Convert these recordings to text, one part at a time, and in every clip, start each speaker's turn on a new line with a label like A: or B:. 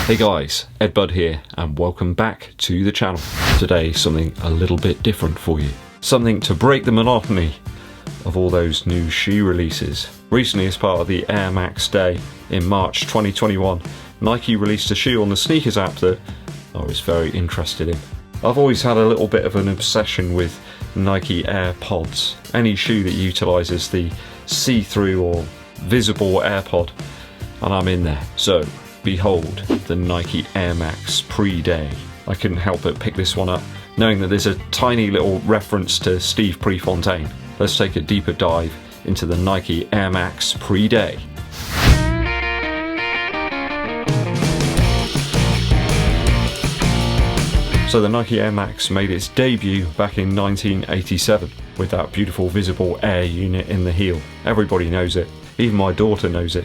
A: Hey guys, EDDBUD here and welcome back to the channel. Today something a little bit different for you. Something to break the monotony of all those new shoe releases. Recently, as part of the Air Max Day in March 2021, Nike released a shoe on the sneakers app that I was very interested in. I've always had a little bit of an obsession with Nike AirPods. Any shoe that utilises the see-through or visible AirPod, and I'm in there. So, behold the Nike Air Max pre-day. I couldn't help but pick this one up, knowing that there's a tiny little reference to Steve Prefontaine. Let's take a deeper dive into the Nike Air Max pre-day. So the Nike Air Max made its debut back in 1987 with that beautiful visible air unit in the heel. Everybody knows it, even my daughter knows it.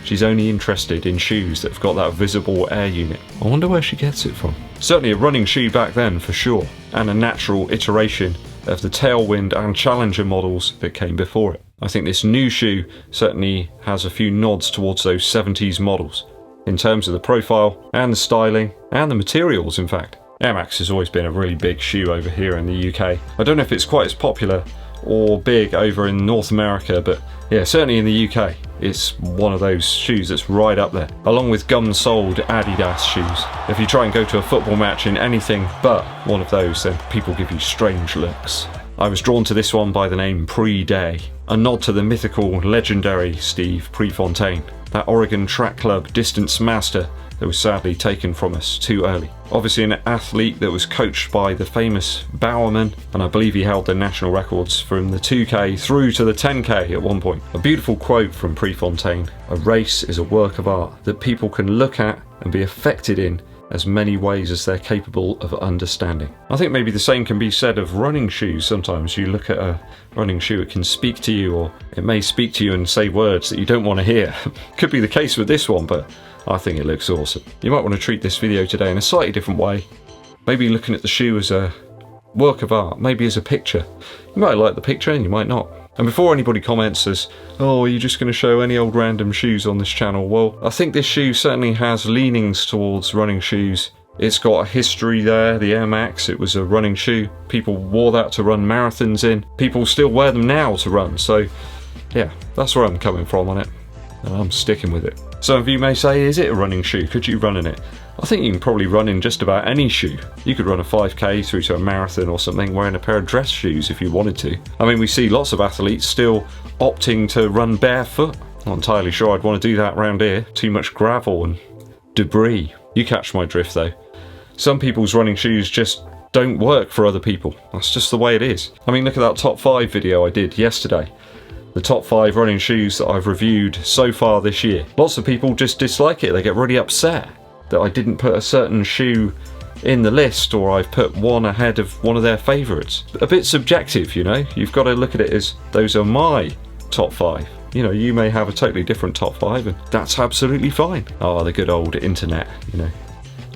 A: She's only interested in shoes that have got that visible air unit. I wonder where she gets it from. Certainly a running shoe back then for sure, and a natural iteration of the Tailwind and Challenger models that came before it. I think this new shoe certainly has a few nods towards those 70s models, in terms of the profile and the styling and the materials in fact. Air Max has always been a really big shoe over here in the UK. I don't know if it's quite as popular or big over in North America, but yeah, certainly in the UK, it's one of those shoes that's right up there, along with gum-soled Adidas shoes. If you try and go to a football match in anything but one of those, then people give you strange looks. I was drawn to this one by the name Pre-Day, a nod to the mythical, legendary Steve Prefontaine, that Oregon track club distance master that was sadly taken from us too early. Obviously an athlete that was coached by the famous Bowerman, and I believe he held the national records from the 2K through to the 10K at one point. A beautiful quote from Prefontaine: "A race is a work of art that people can look at and be affected in as many ways as they're capable of understanding." I think maybe the same can be said of running shoes. Sometimes you look at a running shoe, it can speak to you, or it may speak to you and say words that you don't want to hear. Could be the case with this one, but I think it looks awesome. You might want to treat this video today in a slightly different way. Maybe looking at the shoe as a work of art, maybe as a picture. You might like the picture and you might not. And before anybody comments as, "Oh, are you just going to show any old random shoes on this channel?" Well, I think this shoe certainly has leanings towards running shoes. It's got a history there, the Air Max. It was a running shoe. People wore that to run marathons in. People still wear them now to run. So yeah, that's where I'm coming from on it. And I'm sticking with it. Some of you may say, is it a running shoe? Could you run in it? I think you can probably run in just about any shoe. You could run a 5K through to a marathon or something wearing a pair of dress shoes if you wanted to. I mean, we see lots of athletes still opting to run barefoot. Not entirely sure I'd want to do that around here. Too much gravel and debris. You catch my drift though. Some people's running shoes just don't work for other people. That's just the way it is. I mean, look at that top 5 video I did yesterday. The top 5 running shoes that I've reviewed so far this year. Lots of people just dislike it. They get really upset that I didn't put a certain shoe in the list, or I've put one ahead of one of their favourites. A bit subjective, you know. You've got to look at it as those are my top 5. You know, you may have a totally different top 5 and that's absolutely fine. Oh, the good old internet, you know.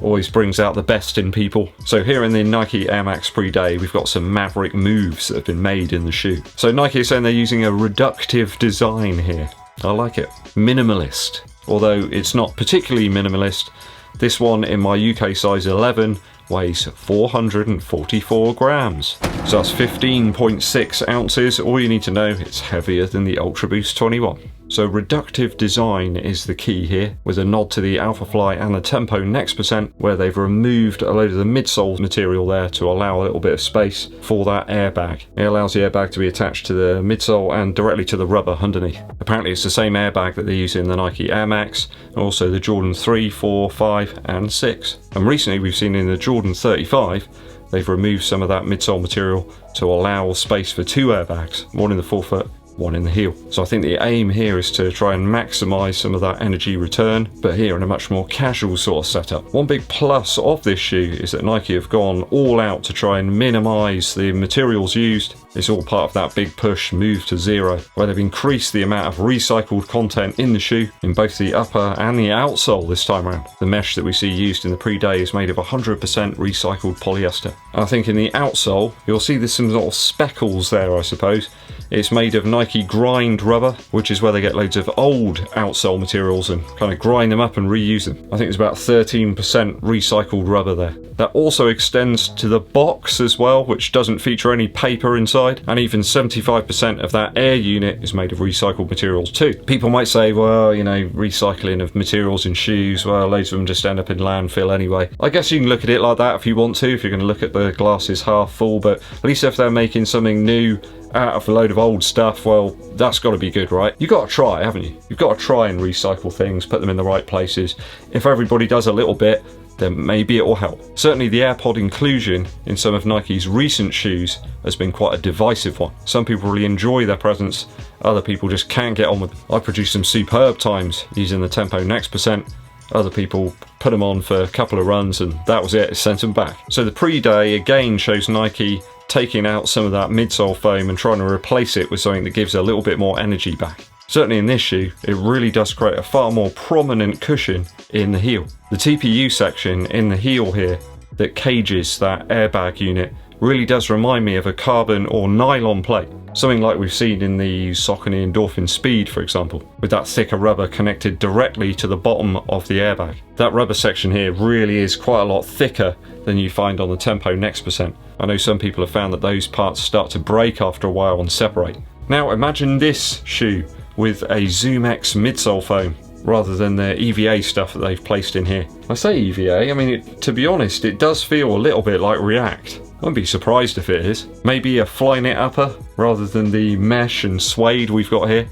A: Always brings out the best in people. So here in the Nike Air Max pre-day, we've got some maverick moves that have been made in the shoe. So Nike is saying they're using a reductive design here. I like it. Minimalist. Although it's not particularly minimalist. This one in my UK size 11 weighs 444 grams. So that's 15.6 ounces. All you need to know, it's heavier than the Ultra Boost 21. So reductive design is the key here, with a nod to the Alphafly and the Tempo Next Percent, where they've removed a load of the midsole material there to allow a little bit of space for that airbag. It allows the airbag to be attached to the midsole and directly to the rubber underneath. Apparently it's the same airbag that they use in the Nike Air Max, and also the Jordan 3, 4, 5 and 6. And recently we've seen in the Jordan 35, they've removed some of that midsole material to allow space for 2 airbags, one in the forefoot, one in the heel. So I think the aim here is to try and maximise some of that energy return, but here in a much more casual sort of setup. One big plus of this shoe is that Nike have gone all out to try and minimise the materials used. It's all part of that big push Move to Zero, where they've increased the amount of recycled content in the shoe, in both the upper and the outsole this time around. The mesh that we see used in the pre-day is made of 100% recycled polyester. And I think in the outsole, you'll see there's some sort of speckles there, I suppose. It's made of Nike grind rubber, which is where they get loads of old outsole materials and kind of grind them up and reuse them. I think there's about 13% recycled rubber there. That also extends to the box as well, which doesn't feature any paper inside, and even 75% of that air unit is made of recycled materials too. People might say, well, you know, recycling of materials in shoes, well, loads of them just end up in landfill anyway. I guess you can look at it like that if you want to, if you're going to look at the glasses half full, but at least if they're making something new out of a load of old stuff, well, that's got to be good, right? You've got to try, haven't you? You've got to try and recycle things, put them in the right places. If everybody does a little bit, then maybe it will help. Certainly the AirPod inclusion in some of Nike's recent shoes has been quite a divisive one. Some people really enjoy their presence, other people just can't get on with them. I produced some superb times using the Tempo Next Percent. Other people put them on for a couple of runs and that was it, sent them back. So the pre-day again shows Nike taking out some of that midsole foam and trying to replace it with something that gives a little bit more energy back. Certainly in this shoe, it really does create a far more prominent cushion in the heel. The TPU section in the heel here that cages that airbag unit really does remind me of a carbon or nylon plate, something like we've seen in the Saucony Endorphin Speed, for example, with that thicker rubber connected directly to the bottom of the airbag. That rubber section here really is quite a lot thicker than you find on the Tempo Next Percent. I know some people have found that those parts start to break after a while and separate. Now imagine this shoe with a Zoom X midsole foam rather than the EVA stuff that they've placed in here. I say EVA, I mean, to be honest, it does feel a little bit like React. I wouldn't be surprised if it is. Maybe a Flyknit upper rather than the mesh and suede we've got here.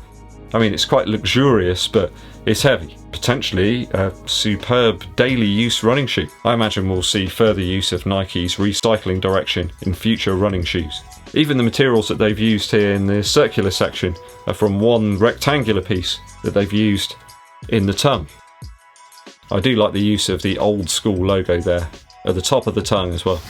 A: I mean, it's quite luxurious, but it's heavy. Potentially a superb daily use running shoe. I imagine we'll see further use of Nike's recycling direction in future running shoes. Even the materials that they've used here in the circular section are from one rectangular piece that they've used in the tongue. I do like the use of the old school logo there at the top of the tongue as well,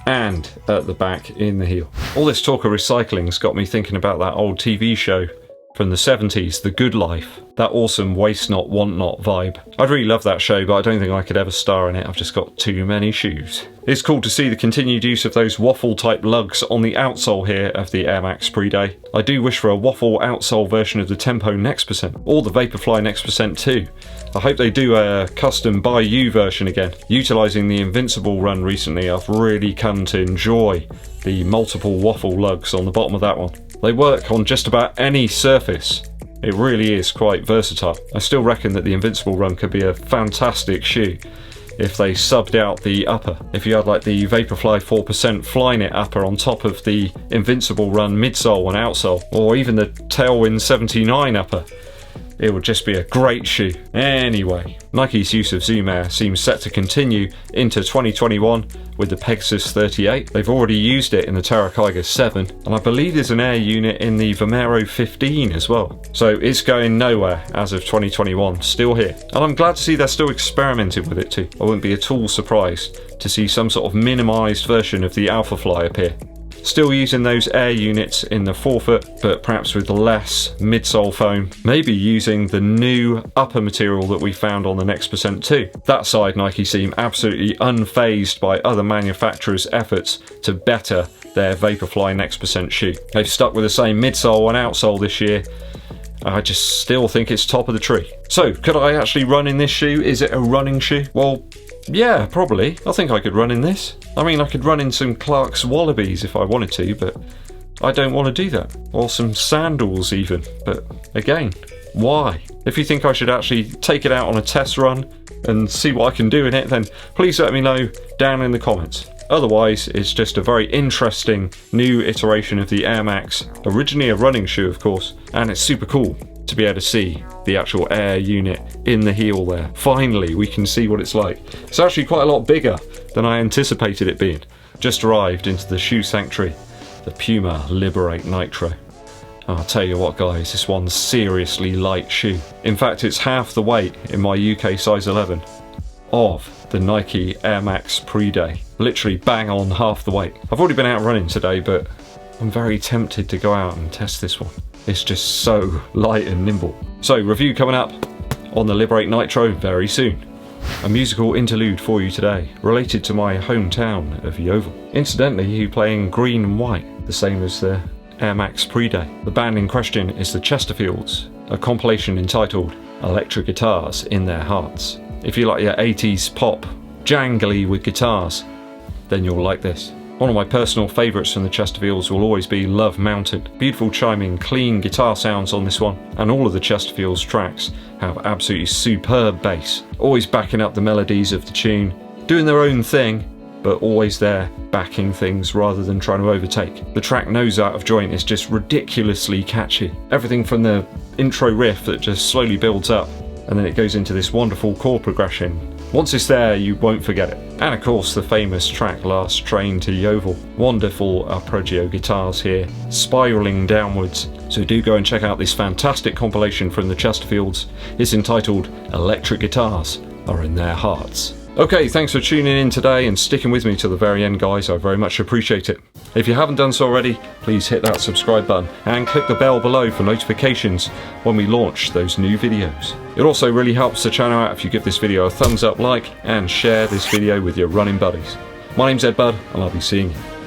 A: and at the back in the heel. All this talk of recycling's got me thinking about that old TV show from the 70s, The Good Life. That awesome waste not, want not vibe. I'd really love that show, but I don't think I could ever star in it. I've just got too many shoes. It's cool to see the continued use of those waffle type lugs on the outsole here of the Air Max Pre-Day. I do wish for a waffle outsole version of the Tempo Next Percent, or the Vaporfly Next Percent too. I hope they do a custom by you version again. Utilising the Invincible run recently, I've really come to enjoy the multiple waffle lugs on the bottom of that one. They work on just about any surface. It really is quite versatile. I still reckon that the Invincible run could be a fantastic shoe if they subbed out the upper. If you had like the Vaporfly 4% Flyknit upper on top of the Invincible run midsole and outsole, or even the Tailwind 79 upper, it would just be a great shoe. Anyway, Nike's use of Zoom Air seems set to continue into 2021 with the Pegasus 38. They've already used it in the Terra Kyga 7, and I believe there's an Air unit in the Vomero 15 as well. So it's going nowhere as of 2021, still here. And I'm glad to see they're still experimenting with it too. I wouldn't be at all surprised to see some sort of minimised version of the Alphafly appear. Still using those air units in the forefoot, but perhaps with less midsole foam. Maybe using the new upper material that we found on the Next Percent too. That side, Nike seem absolutely unfazed by other manufacturers' efforts to better their Vaporfly Next Percent shoe. They've stuck with the same midsole and outsole this year. I just still think it's top of the tree. So, could I actually run in this shoe? Is it a running shoe? Well, yeah, probably. I think I could run in this. I mean, I could run in some Clark's Wallabies if I wanted to, but I don't want to do that. Or some sandals even. But again, why? If you think I should actually take it out on a test run and see what I can do in it, then please let me know down in the comments. Otherwise, it's just a very interesting new iteration of the Air Max. Originally a running shoe, of course, and it's super cool to be able to see the actual Air unit in the heel there. Finally, we can see what it's like. It's actually quite a lot bigger than I anticipated it being. Just arrived into the shoe sanctuary, the Puma Liberate Nitro. I'll tell you what guys, this one's seriously light shoe. In fact, it's half the weight in my UK size 11 of the Nike Air Max Pre-Day. Literally bang on half the weight. I've already been out running today, but I'm very tempted to go out and test this one. It's just so light and nimble. So, review coming up on the Liberate Nitro very soon. A musical interlude for you today, related to my hometown of Yeovil. Incidentally, you playing green and white, the same as the Air Max Pre-Day. The band in question is the Chesterfields, a compilation entitled Electric Guitars in Their Hearts. If you like your 80s pop, jangly with guitars, then you'll like this. One of my personal favourites from the Chesterfields will always be Love Mounted. Beautiful chiming, clean guitar sounds on this one, and all of the Chesterfields tracks have absolutely superb bass, always backing up the melodies of the tune, doing their own thing, but always there backing things rather than trying to overtake. The track Nose Out of Joint is just ridiculously catchy. Everything from the intro riff that just slowly builds up, and then it goes into this wonderful chord progression. Once it's there, you won't forget it. And of course the famous track Last Train to Yeovil. Wonderful arpeggio guitars here, spiralling downwards. So do go and check out this fantastic compilation from the Chesterfields. It's entitled Electric Guitars Are in Their Hearts. Okay, thanks for tuning in today and sticking with me to the very end, guys. I very much appreciate it. If you haven't done so already, please hit that subscribe button and click the bell below for notifications when we launch those new videos. It also really helps the channel out if you give this video a thumbs up, like, and share this video with your running buddies. My name's EDDBUD, and I'll be seeing you